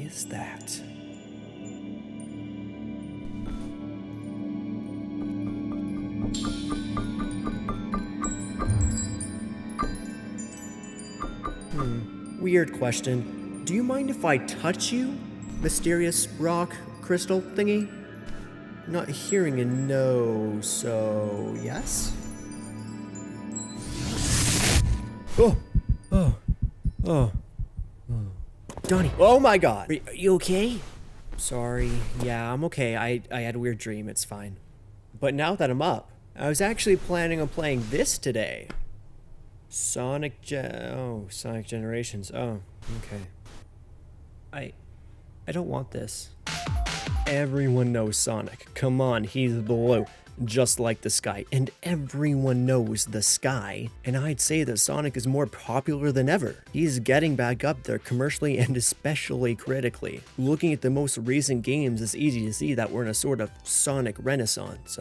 is that? Weird question. Do you mind if I touch you, mysterious rock crystal thingy? Not hearing a no, so yes? Oh. Donnie, oh my god! Are you okay? Sorry, yeah, I'm okay. I had a weird dream, it's fine. But now that I'm up, I was actually planning on playing this today. Sonic Generations. Oh, okay. I don't want this. Everyone knows Sonic. Come on, he's blue, just like the sky. And everyone knows the sky. And I'd say that Sonic is more popular than ever. He's getting back up there commercially and especially critically. Looking at the most recent games, it's easy to see that we're in a sort of Sonic renaissance.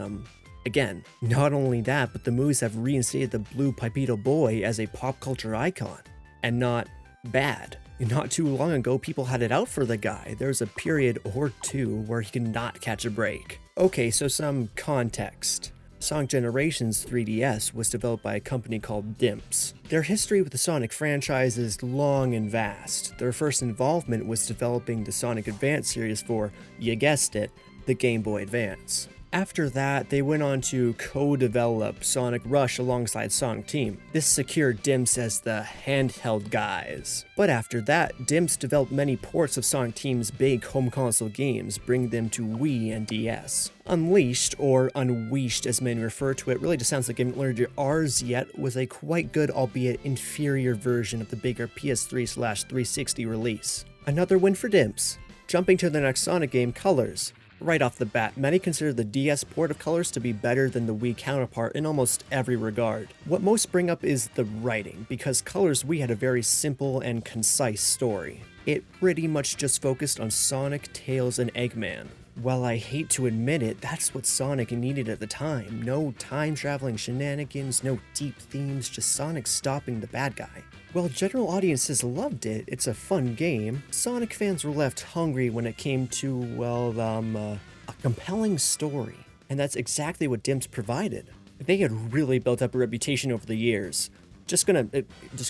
Again, not only that, but the movies have reinstated the blue Pipito boy as a pop culture icon. And not bad. Not too long ago, people had it out for the guy. There's a period or two where he could not catch a break. Okay, so some context. Sonic Generations 3DS was developed by a company called Dimps. Their history with the Sonic franchise is long and vast. Their first involvement was developing the Sonic Advance series for, you guessed it, the Game Boy Advance. After that, they went on to co-develop Sonic Rush alongside Sonic Team. This secured Dimps as the handheld guys. But after that, Dimps developed many ports of Sonic Team's big home console games, bringing them to Wii and DS. Unleashed, or Unweashed as many refer to it, really just sounds like I haven't learned your R's yet, was a quite good, albeit inferior version of the bigger PS3/360 release. Another win for Dimps. Jumping to the next Sonic game, Colors. Right off the bat, many consider the DS port of Colors to be better than the Wii counterpart in almost every regard. What most bring up is the writing, because Colors Wii had a very simple and concise story. It pretty much just focused on Sonic, Tails, and Eggman. While I hate to admit it, that's what Sonic needed at the time. No time-traveling shenanigans, no deep themes, just Sonic stopping the bad guy. While general audiences loved it, it's a fun game, Sonic fans were left hungry when it came to, well, a compelling story. And that's exactly what Dimps provided. They had really built up a reputation over the years. Just gonna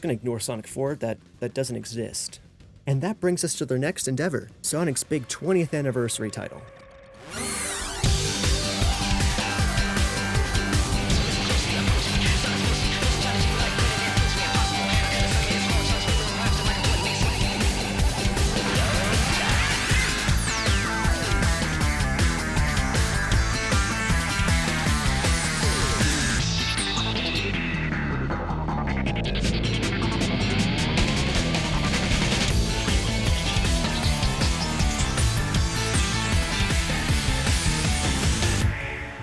ignore Sonic 4, that doesn't exist. And that brings us to their next endeavor, Sonic's big 20th anniversary title.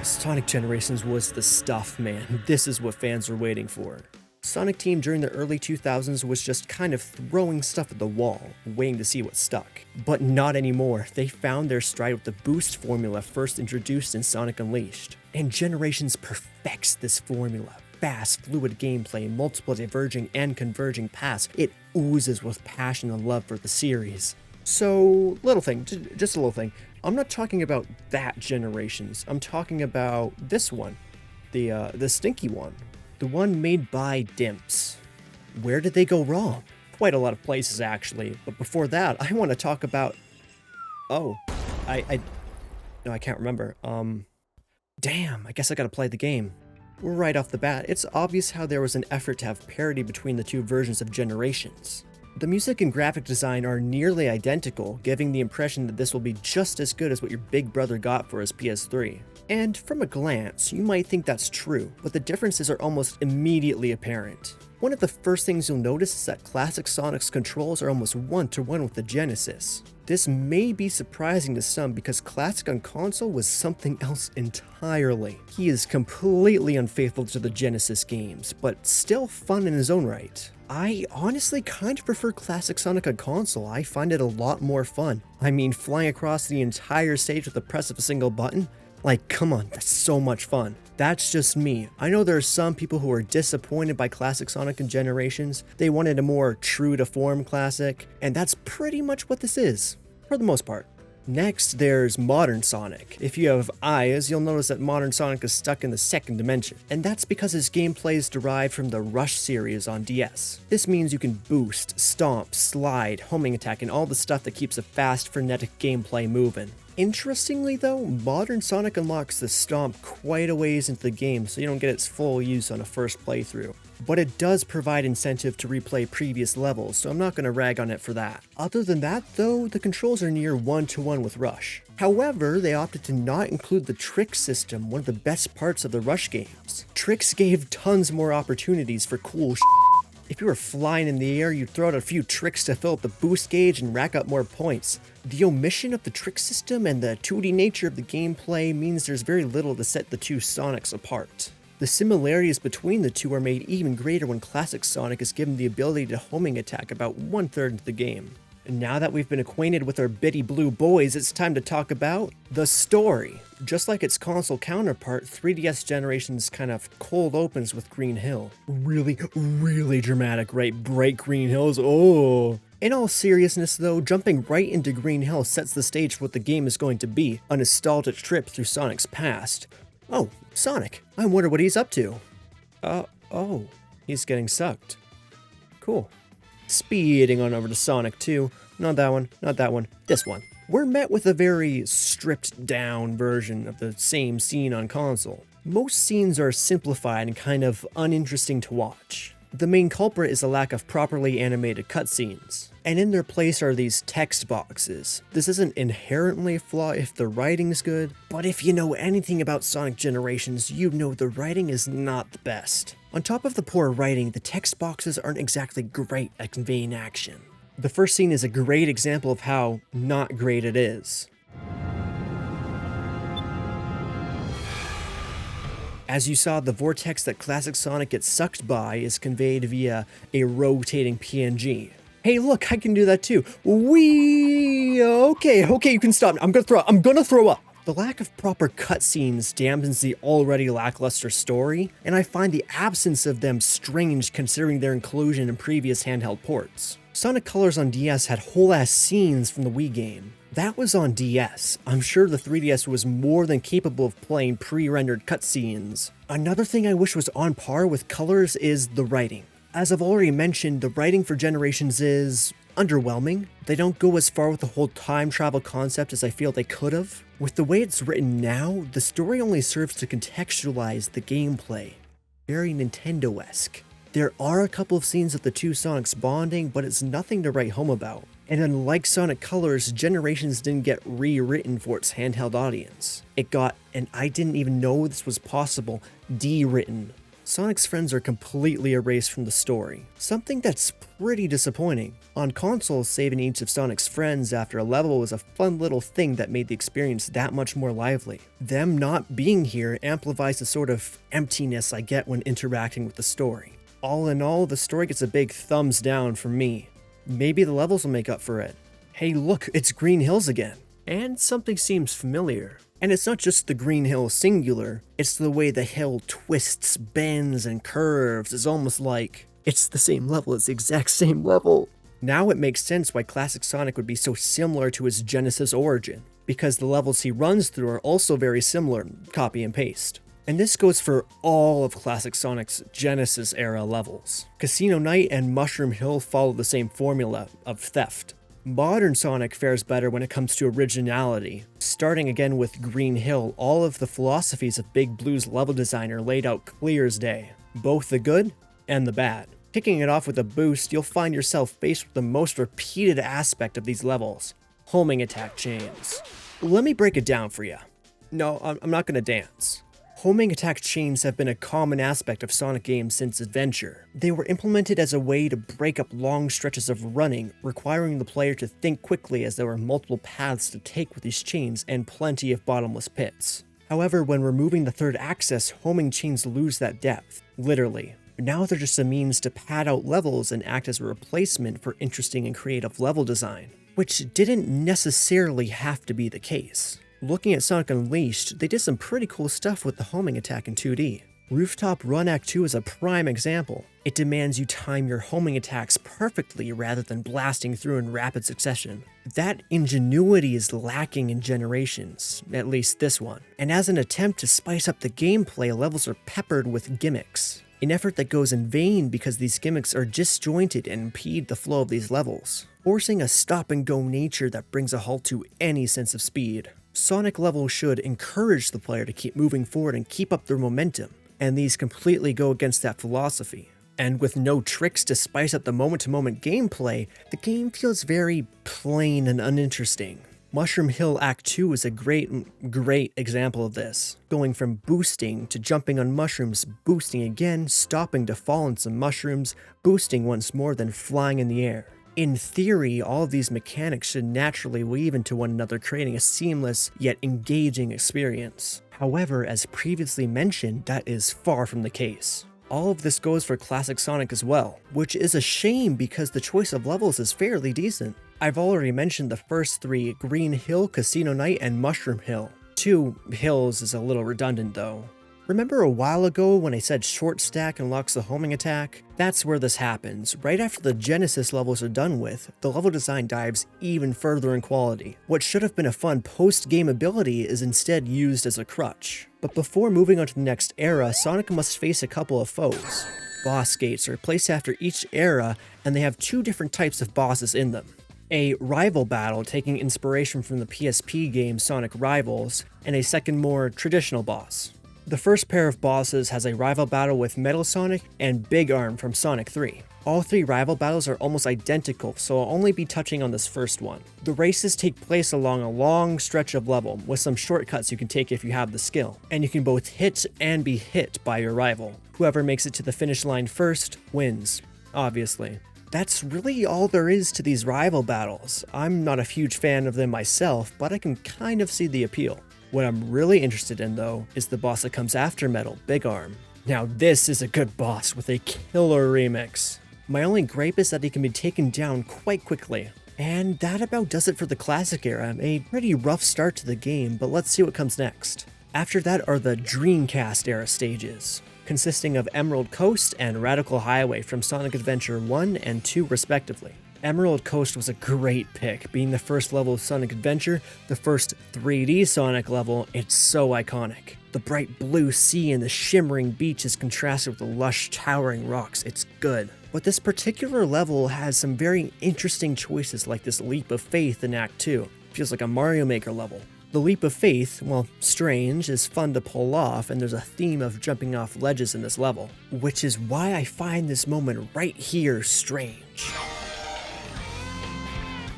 Sonic Generations was the stuff, man. This is what fans were waiting for. Sonic Team during the early 2000s was just kind of throwing stuff at the wall, waiting to see what stuck. But not anymore. They found their stride with the boost formula first introduced in Sonic Unleashed. And Generations perfects this formula. Fast, fluid gameplay, multiple diverging and converging paths. It oozes with passion and love for the series. So, little thing, just a little thing. I'm not talking about that Generations. I'm talking about this one, the stinky one, the one made by Dimps. Where did they go wrong? Quite a lot of places, actually. But before that, I want to talk about. Oh, no, I can't remember. Damn, I guess I gotta play the game. Right off the bat, it's obvious how there was an effort to have parity between the two versions of Generations. The music and graphic design are nearly identical, giving the impression that this will be just as good as what your big brother got for his PS3. And from a glance, you might think that's true, but the differences are almost immediately apparent. One of the first things you'll notice is that classic Sonic's controls are almost one-to-one with the Genesis. This may be surprising to some because classic on console was something else entirely. He is completely unfaithful to the Genesis games, but still fun in his own right. I honestly kind of prefer classic Sonic on console. I find it a lot more fun. I mean, flying across the entire stage with the press of a single button? Like, come on, that's so much fun. That's just me. I know there are some people who are disappointed by classic Sonic and Generations. They wanted a more true-to-form classic, and that's pretty much what this is. for the most part. Next, there's Modern Sonic. If you have eyes, you'll notice that Modern Sonic is stuck in the second dimension, and that's because his gameplay is derived from the Rush series on DS. This means you can boost, stomp, slide, homing attack, and all the stuff that keeps a fast, frenetic gameplay moving. Interestingly though, Modern Sonic unlocks the stomp quite a ways into the game, so you don't get its full use on a first playthrough. But it does provide incentive to replay previous levels, so I'm not going to rag on it for that. Other than that though, the controls are near one-to-one with Rush. However, they opted to not include the trick system, one of the best parts of the Rush games. Tricks gave tons more opportunities for cool If you were flying in the air, you'd throw out a few tricks to fill up the boost gauge and rack up more points. The omission of the trick system and the 2D nature of the gameplay means there's very little to set the two Sonics apart. The similarities between the two are made even greater when Classic Sonic is given the ability to homing attack about 1/3 into the game. And now that we've been acquainted with our bitty blue boys, it's time to talk about the story. Just like its console counterpart, 3DS Generations kind of cold opens with Green Hill. Really dramatic, right? Bright green hills, oh. In all seriousness though, jumping right into Green Hill sets the stage for what the game is going to be, a nostalgic trip through Sonic's past. Oh, Sonic. I wonder what he's up to. Oh, he's getting sucked. Cool. Speeding on over to Sonic 2. Not that one, this one. We're met with a very stripped down version of the same scene on console. Most scenes are simplified and kind of uninteresting to watch. The main culprit is a lack of properly animated cutscenes, and in their place are these text boxes. This isn't inherently a flaw if the writing's good, but if you know anything about Sonic Generations, you know the writing is not the best. On top of the poor writing, the text boxes aren't exactly great at conveying action. The first scene is a great example of how not great it is. As you saw, the vortex that Classic Sonic gets sucked by is conveyed via a rotating PNG. Hey look, I can do that too. Wee! Okay, you can stop. I'm gonna throw up. The lack of proper cutscenes dampens the already lackluster story, and I find the absence of them strange considering their inclusion in previous handheld ports. Sonic Colors on DS had whole-ass scenes from the Wii game. That was on DS. I'm sure the 3DS was more than capable of playing pre-rendered cutscenes. Another thing I wish was on par with Colors is the writing. As I've already mentioned, the writing for Generations is underwhelming. They don't go as far with the whole time travel concept as I feel they could have. With the way it's written now, the story only serves to contextualize the gameplay. Very Nintendo-esque. There are a couple of scenes of the two Sonics bonding, but it's nothing to write home about. And unlike Sonic Colors, Generations didn't get rewritten for its handheld audience. It got, and I didn't even know this was possible, de-written. Sonic's friends are completely erased from the story, something that's pretty disappointing. On console, saving each of Sonic's friends after a level was a fun little thing that made the experience that much more lively. Them not being here amplifies the sort of emptiness I get when interacting with the story. All in all, the story gets a big thumbs down from me. Maybe the levels will make up for it. Hey look, it's Green Hills again. And something seems familiar. And it's not just the Green Hill singular, it's the way the hill twists, bends, and curves. It's almost like it's the same level, it's the exact same level. Now it makes sense why Classic Sonic would be so similar to his Genesis origin, because the levels he runs through are also very similar, copy and paste. And this goes for all of Classic Sonic's Genesis era levels. Casino Night and Mushroom Hill follow the same formula of theft. Modern Sonic fares better when it comes to originality. Starting again with Green Hill, all of the philosophies of Big Blue's level design are laid out clear as day, both the good and the bad. Kicking it off with a boost, you'll find yourself faced with the most repeated aspect of these levels, homing attack chains. Let me break it down for you. No, I'm not gonna dance. Homing attack chains have been a common aspect of Sonic games since Adventure. They were implemented as a way to break up long stretches of running, requiring the player to think quickly as there were multiple paths to take with these chains and plenty of bottomless pits. However, when removing the third axis, homing chains lose that depth, literally. Now they're just a means to pad out levels and act as a replacement for interesting and creative level design, which didn't necessarily have to be the case. Looking at Sonic Unleashed, they did some pretty cool stuff with the homing attack in 2D. Rooftop Run Act 2 is a prime example. It demands you time your homing attacks perfectly rather than blasting through in rapid succession. That ingenuity is lacking in Generations, at least this one. And as an attempt to spice up the gameplay, levels are peppered with gimmicks. An effort that goes in vain because these gimmicks are disjointed and impede the flow of these levels, forcing a stop-and-go nature that brings a halt to any sense of speed. Sonic levels should encourage the player to keep moving forward and keep up their momentum, and these completely go against that philosophy. And with no tricks to spice up the moment-to-moment gameplay, the game feels very plain and uninteresting. Mushroom Hill Act 2 is a great example of this. Going from boosting to jumping on mushrooms, boosting again, stopping to fall on some mushrooms, boosting once more, then flying in the air. In theory, all of these mechanics should naturally weave into one another, creating a seamless yet engaging experience. However, as previously mentioned, that is far from the case. All of this goes for classic Sonic as well, which is a shame because the choice of levels is fairly decent. I've already mentioned the first three: Green Hill, Casino Night, and Mushroom Hill. 2 hills is a little redundant though. Remember a while ago when I said short stack unlocks the homing attack? That's where this happens. Right after the Genesis levels are done with, the level design dives even further in quality. What should have been a fun post-game ability is instead used as a crutch. But before moving on to the next era, Sonic must face a couple of foes. Boss gates are placed after each era, and they have 2 different types of bosses in them. A rival battle taking inspiration from the PSP game Sonic Rivals, and a second more traditional boss. The first pair of bosses has a rival battle with Metal Sonic and Big Arm from Sonic 3. All 3 rival battles are almost identical, so I'll only be touching on this first one. The races take place along a long stretch of level, with some shortcuts you can take if you have the skill, and you can both hit and be hit by your rival. Whoever makes it to the finish line first wins, obviously. That's really all there is to these rival battles. I'm not a huge fan of them myself, but I can kind of see the appeal. What I'm really interested in though is the boss that comes after Metal, Big Arm. Now this is a good boss with a killer remix. My only gripe is that he can be taken down quite quickly. And that about does it for the classic era. A pretty rough start to the game, but let's see what comes next. After that are the Dreamcast era stages, consisting of Emerald Coast and Radical Highway from Sonic Adventure 1 and 2 respectively. Emerald Coast was a great pick, being the first level of Sonic Adventure, the first 3D Sonic level. It's so iconic. The bright blue sea and the shimmering beach is contrasted with the lush towering rocks. It's good. But this particular level has some very interesting choices, like this Leap of Faith in Act 2. Feels like a Mario Maker level. The Leap of Faith, well, strange, is fun to pull off, and there's a theme of jumping off ledges in this level, which is why I find this moment right here strange.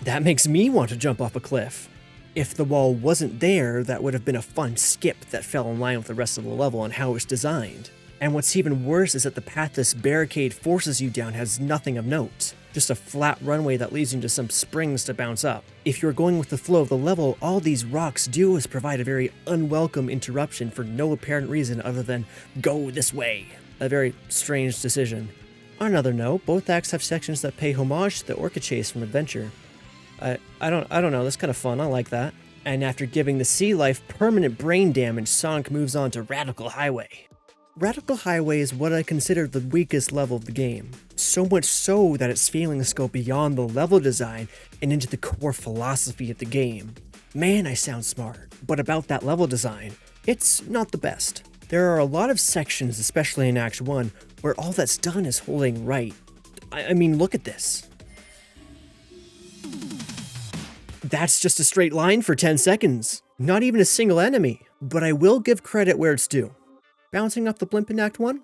That makes me want to jump off a cliff. If the wall wasn't there, that would have been a fun skip that fell in line with the rest of the level and how it's designed. And what's even worse is that the path this barricade forces you down has nothing of note. Just a flat runway that leads you into some springs to bounce up. If you're going with the flow of the level, all these rocks do is provide a very unwelcome interruption for no apparent reason other than go this way. A very strange decision. On another note, both acts have sections that pay homage to the Orca Chase from Adventure. I don't know, that's kind of fun, I like that. And after giving the Sea Life permanent brain damage, Sonic moves on to Radical Highway. Radical Highway is what I consider the weakest level of the game. So much so that its failings go beyond the level design and into the core philosophy of the game. Man, I sound smart. But about that level design, it's not the best. There are a lot of sections, especially in Act 1, where all that's done is holding right. I mean, look at this. That's just a straight line for 10 seconds. Not even a single enemy. But I will give credit where it's due. Bouncing off the blimp in Act 1?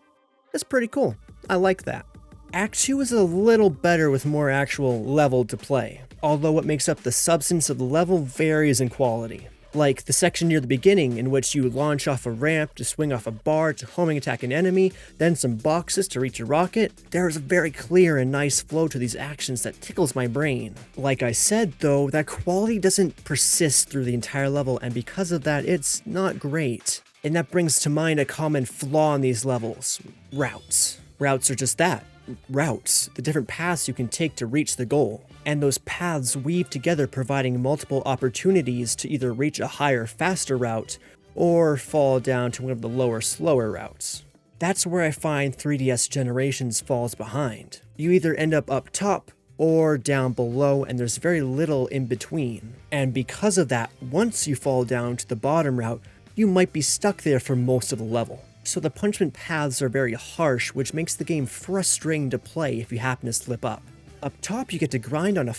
That's pretty cool. I like that. Act 2 is a little better with more actual level to play, although what makes up the substance of the level varies in quality. Like the section near the beginning in which you launch off a ramp to swing off a bar to homing attack an enemy, then some boxes to reach a rocket. There is a very clear and nice flow to these actions that tickles my brain. Like I said though, that quality doesn't persist through the entire level, and because of that, it's not great. And that brings to mind a common flaw in these levels: routes. Routes are just that. Routes, the different paths you can take to reach the goal. And those paths weave together, providing multiple opportunities to either reach a higher, faster route, or fall down to one of the lower, slower routes. That's where I find 3DS Generations falls behind. You either end up top or down below, and there's very little in between. And because of that, once you fall down to the bottom route, you might be stuck there for most of the level. So the punishment paths are very harsh, which makes the game frustrating to play if you happen to slip up. Up top, you get to grind on a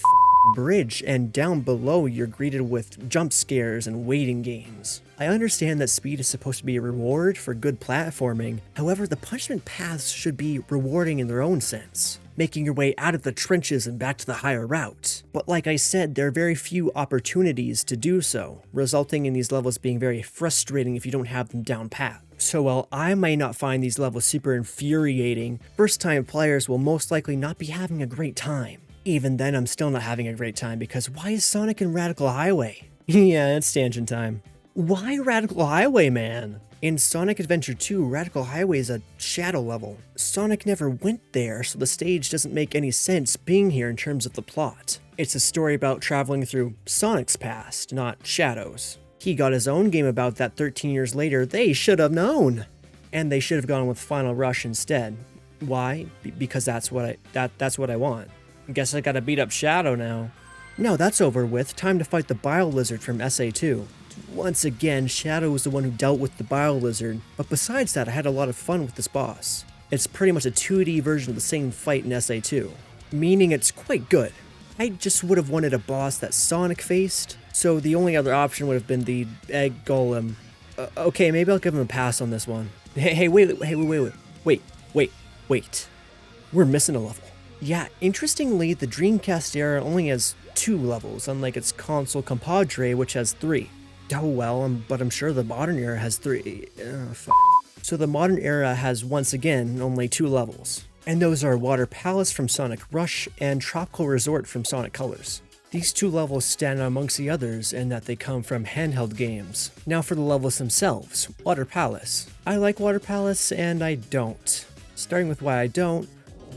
bridge, and down below you're greeted with jump scares and waiting games. I understand that speed is supposed to be a reward for good platforming, however the punishment paths should be rewarding in their own sense, making your way out of the trenches and back to the higher route. But like I said, there are very few opportunities to do so, resulting in these levels being very frustrating if you don't have them down pat. So while I may not find these levels super infuriating, first-time players will most likely not be having a great time. Even then, I'm still not having a great time because why is Sonic in Radical Highway? Yeah, it's tangent time. Why Radical Highway, man? In Sonic Adventure 2, Radical Highway is a shadow level. Sonic never went there, so the stage doesn't make any sense being here in terms of the plot. It's a story about traveling through Sonic's past, not Shadow's. He got his own game about that 13 years later. They should have known. And they should have gone with Final Rush instead. Why? Because that's what I want. Guess I gotta beat up Shadow now. No, that's over with. Time to fight the Bile Lizard from SA2. Once again, Shadow was the one who dealt with the Bile Lizard, but besides that, I had a lot of fun with this boss. It's pretty much a 2D version of the same fight in SA2, meaning it's quite good. I just would have wanted a boss that Sonic faced, so the only other option would have been the Egg Golem. Okay, maybe I'll give him a pass on this one. Wait. We're missing a level. Yeah, interestingly, the Dreamcast era only has 2 levels, unlike its console compadre, which has 3. Oh well, but I'm sure the modern era has 3. So the modern era has, once again, only 2 levels. And those are Water Palace from Sonic Rush and Tropical Resort from Sonic Colors. These 2 levels stand out amongst the others in that they come from handheld games. Now for the levels themselves, Water Palace. I like Water Palace and I don't. Starting with why I don't,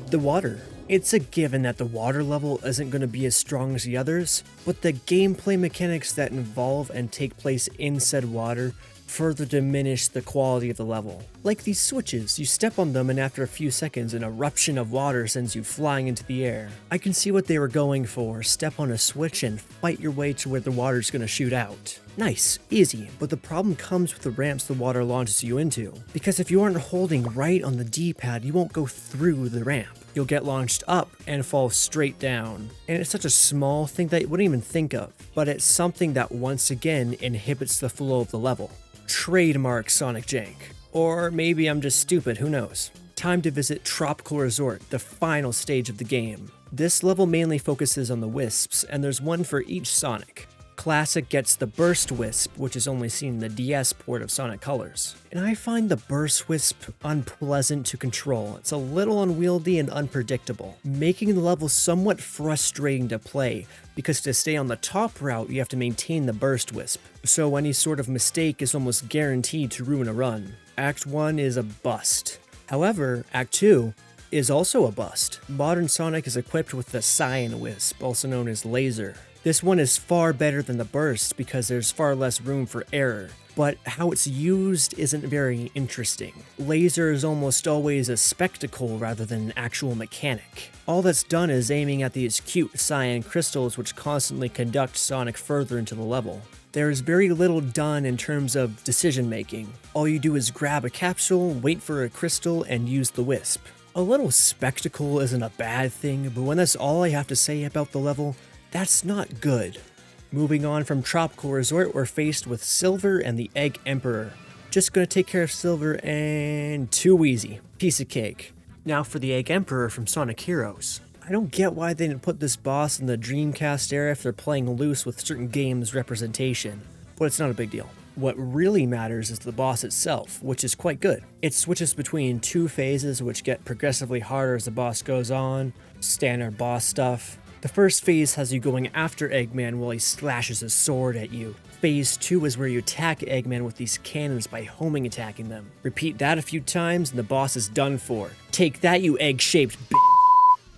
the water. It's a given that the water level isn't going to be as strong as the others, but the gameplay mechanics that involve and take place in said water further diminish the quality of the level. Like these switches, you step on them and after a few seconds an eruption of water sends you flying into the air. I can see what they were going for, step on a switch and fight your way to where the water's gonna shoot out. Nice, easy, but the problem comes with the ramps the water launches you into. Because if you aren't holding right on the D-pad, you won't go through the ramp. You'll get launched up and fall straight down. And it's such a small thing that you wouldn't even think of, but it's something that once again inhibits the flow of the level. Trademark Sonic jank. Or maybe I'm just stupid, who knows. Time to visit Tropical Resort, the final stage of the game. This level mainly focuses on the Wisps, and there's one for each Sonic. Classic gets the Burst Wisp, which is only seen in the DS port of Sonic Colors. And I find the Burst Wisp unpleasant to control. It's a little unwieldy and unpredictable, making the level somewhat frustrating to play, because to stay on the top route, you have to maintain the Burst Wisp. So any sort of mistake is almost guaranteed to ruin a run. Act 1 is a bust. However, Act 2 is also a bust. Modern Sonic is equipped with the Cyan Wisp, also known as Laser. This one is far better than the Burst because there's far less room for error, but how it's used isn't very interesting. Laser is almost always a spectacle rather than an actual mechanic. All that's done is aiming at these cute cyan crystals which constantly conduct Sonic further into the level. There is very little done in terms of decision making. All you do is grab a capsule, wait for a crystal, and use the Wisp. A little spectacle isn't a bad thing, but when that's all I have to say about the level, that's not good. Moving on from Tropical Resort, we're faced with Silver and the Egg Emperor. Just gonna take care of Silver and too easy. Piece of cake. Now for the Egg Emperor from Sonic Heroes. I don't get why they didn't put this boss in the Dreamcast era if they're playing loose with certain games' representation, but it's not a big deal. What really matters is the boss itself, which is quite good. It switches between 2 phases which get progressively harder as the boss goes on, standard boss stuff. The first phase has you going after Eggman while he slashes his sword at you. Phase 2 is where you attack Eggman with these cannons by homing attacking them. Repeat that a few times and the boss is done for. Take that, you egg-shaped bitch.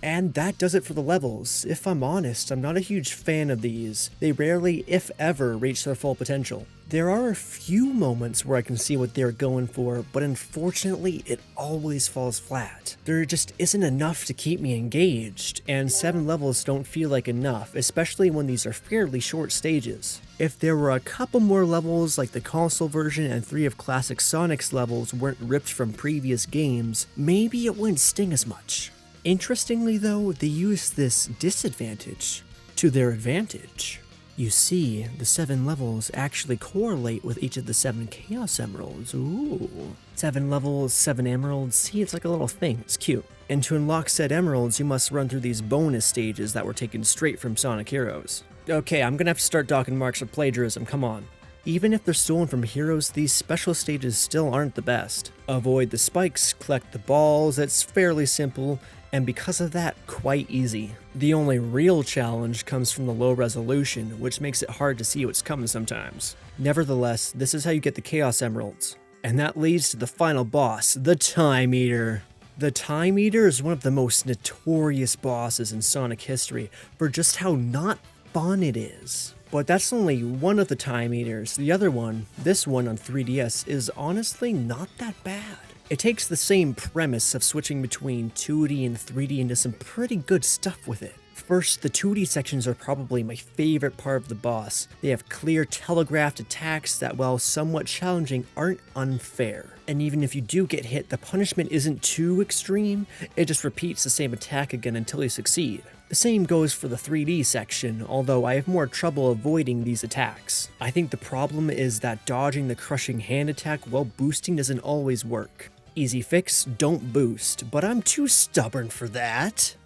And that does it for the levels. If I'm honest, I'm not a huge fan of these. They rarely, if ever, reach their full potential. There are a few moments where I can see what they're going for, but unfortunately, it always falls flat. There just isn't enough to keep me engaged, and 7 levels don't feel like enough, especially when these are fairly short stages. If there were a couple more levels like the console version and 3 of classic Sonic's levels weren't ripped from previous games, maybe it wouldn't sting as much. Interestingly though, they use this disadvantage to their advantage. You see, the 7 levels actually correlate with each of the 7 Chaos Emeralds. Ooh. 7 levels, 7 emeralds. See, it's like a little thing. It's cute. And to unlock said emeralds, you must run through these bonus stages that were taken straight from Sonic Heroes. Okay, I'm gonna have to start docking marks for plagiarism, come on. Even if they're stolen from Heroes, these special stages still aren't the best. Avoid the spikes, collect the balls, it's fairly simple, and because of that, quite easy. The only real challenge comes from the low resolution, which makes it hard to see what's coming sometimes. Nevertheless, this is how you get the Chaos Emeralds. And that leads to the final boss, the Time Eater. The Time Eater is one of the most notorious bosses in Sonic history for just how not fun it is. But that's only one of the Time Eaters. The other one, this one on 3DS, is honestly not that bad. It takes the same premise of switching between 2D and 3D and does some pretty good stuff with it. First, the 2D sections are probably my favorite part of the boss. They have clear telegraphed attacks that, while somewhat challenging, aren't unfair. And even if you do get hit, the punishment isn't too extreme, it just repeats the same attack again until you succeed. The same goes for the 3D section, although I have more trouble avoiding these attacks. I think the problem is that dodging the crushing hand attack while boosting doesn't always work. Easy fix, don't boost, but I'm too stubborn for that.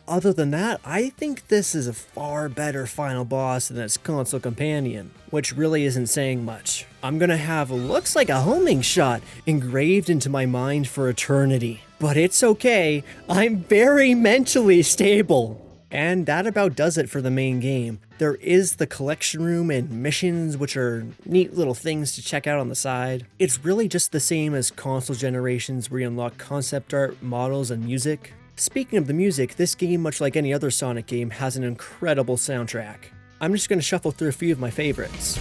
Other than that, I think this is a far better final boss than its console companion, which really isn't saying much. I'm gonna have looks like a homing shot engraved into my mind for eternity. But it's okay, I'm very mentally stable. And that about does it for the main game. There is the collection room and missions, which are neat little things to check out on the side. It's really just the same as console generations where you unlock concept art, models, and music. Speaking of the music, this game, much like any other Sonic game, has an incredible soundtrack. I'm just going to shuffle through a few of my favorites.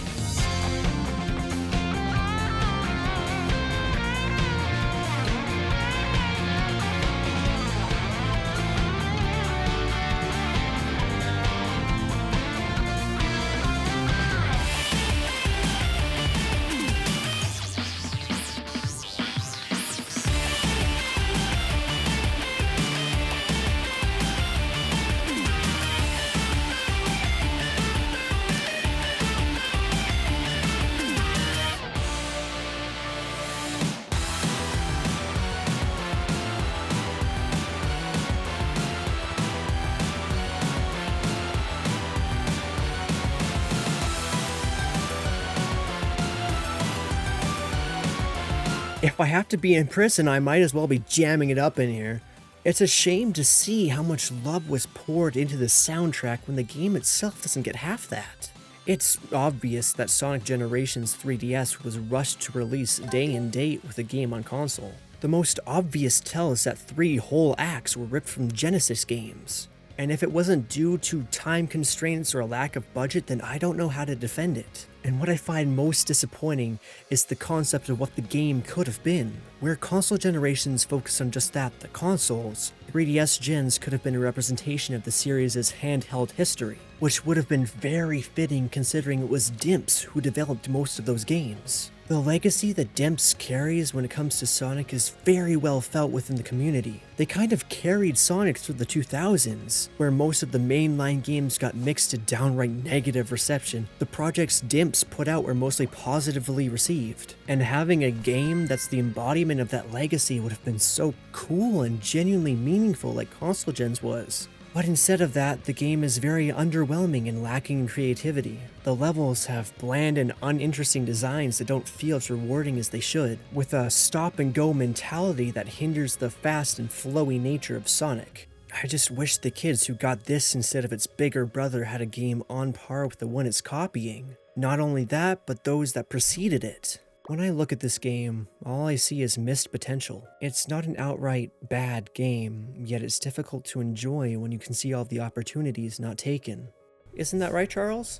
If I have to be in prison, I might as well be jamming it up in here. It's a shame to see how much love was poured into the soundtrack when the game itself doesn't get half that. It's obvious that Sonic Generations 3DS was rushed to release day and date with the game on console. The most obvious tell is that 3 whole acts were ripped from Genesis games. And if it wasn't due to time constraints or a lack of budget, then I don't know how to defend it. And what I find most disappointing is the concept of what the game could have been. Where console generations focus on just that, the consoles, 3DS gens could have been a representation of the series' handheld history, which would have been very fitting considering it was Dimps who developed most of those games. The legacy that Dimps carries when it comes to Sonic is very well felt within the community. They kind of carried Sonic through the 2000s, where most of the mainline games got mixed to downright negative reception. The projects Dimps put out were mostly positively received, and having a game that's the embodiment of that legacy would have been so cool and genuinely meaningful like console gens was. But instead of that, the game is very underwhelming and lacking in creativity. The levels have bland and uninteresting designs that don't feel as rewarding as they should, with a stop-and-go mentality that hinders the fast and flowy nature of Sonic. I just wish the kids who got this instead of its bigger brother had a game on par with the one it's copying. Not only that, but those that preceded it. When I look at this game, all I see is missed potential. It's not an outright bad game, yet it's difficult to enjoy when you can see all the opportunities not taken. Isn't that right, Charles?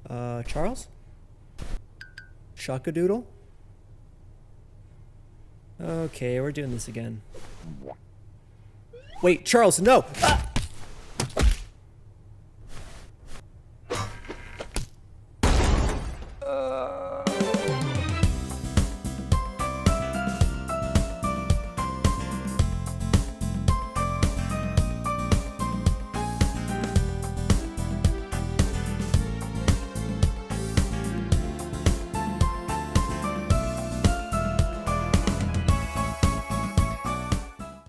Charles? Chuck-a-doodle? Okay, we're doing this again. Wait, Charles, no! Ah!